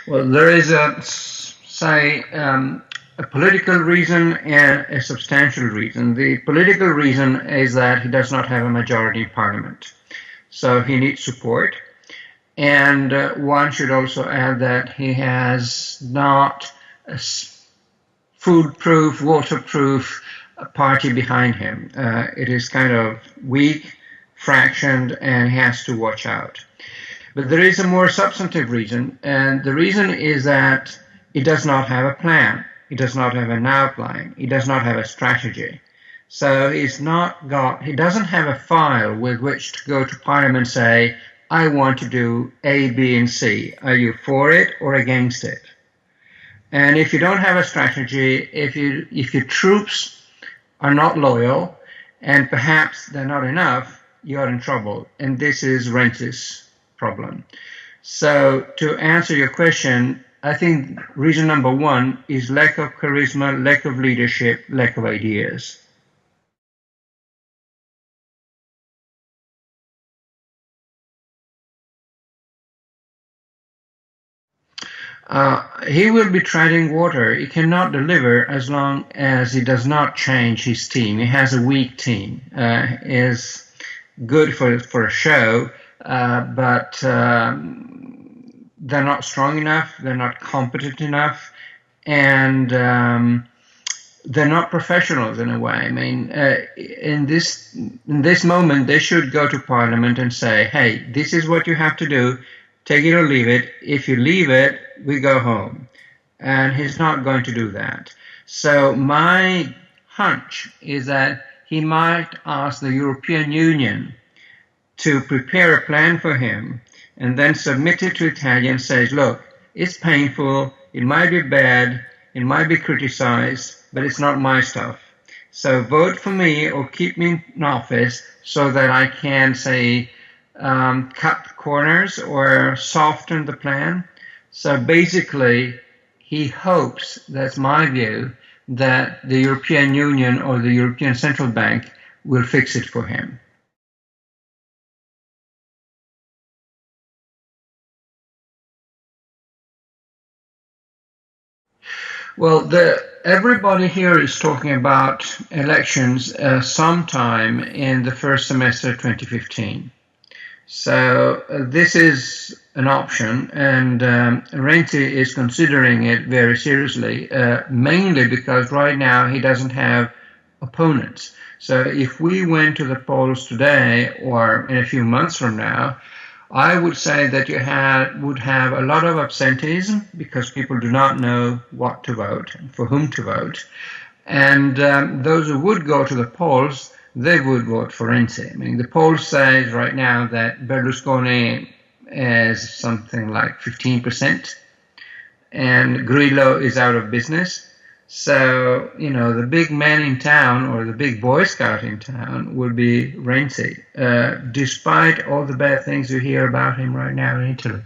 Well, there is a political reason and a substantial reason. The political reason is that he does not have a majority in parliament, so he needs support. And one should also add that he has not a foolproof, waterproof party behind him. It is kind of weak, fractioned, and he has to watch out. But there is a more substantive reason, and the reason is that he does not have a plan. He does not have an outline. He does not have a strategy. So he doesn't have a file with which to go to Parliament and say, I want to do A, B, and C. Are you for it or against it? And if you don't have a strategy, if your troops are not loyal, and perhaps they're not enough, you're in trouble. And this is Renzi's problem. So to answer your question, I think reason number one is lack of charisma, lack of leadership, lack of ideas. He will be treading water. He cannot deliver as long as he does not change his team. He has a weak team. Is good for a show, but they're not strong enough. They're not competent enough, and they're not professionals in a way. I mean, in this moment, they should go to Parliament and say, "Hey, this is what you have to do. Take it or leave it. If you leave it, we go home." And he's not going to do that. So my hunch is that he might ask the European Union to prepare a plan for him and then submit it to Italy and says, look, it's painful, it might be bad, it might be criticized, but it's not my stuff. So vote for me or keep me in office so that I can, say, cut corners or soften the plan. So basically, he hopes, that's my view, that the European Union or the European Central Bank will fix it for him. Well, everybody here is talking about elections sometime in the first semester 2015. So this is an option, and Renzi is considering it very seriously, mainly because right now he doesn't have opponents. So if we went to the polls today or in a few months from now, I would say that you would have a lot of absenteeism because people do not know what to vote and for whom to vote. And those who would go to the polls, they would vote for Renzi. I mean, the poll says right now that Berlusconi is something like 15%, and Grillo is out of business. So, you know, the big man in town or the big Boy Scout in town would be Renzi, despite all the bad things you hear about him right now in Italy.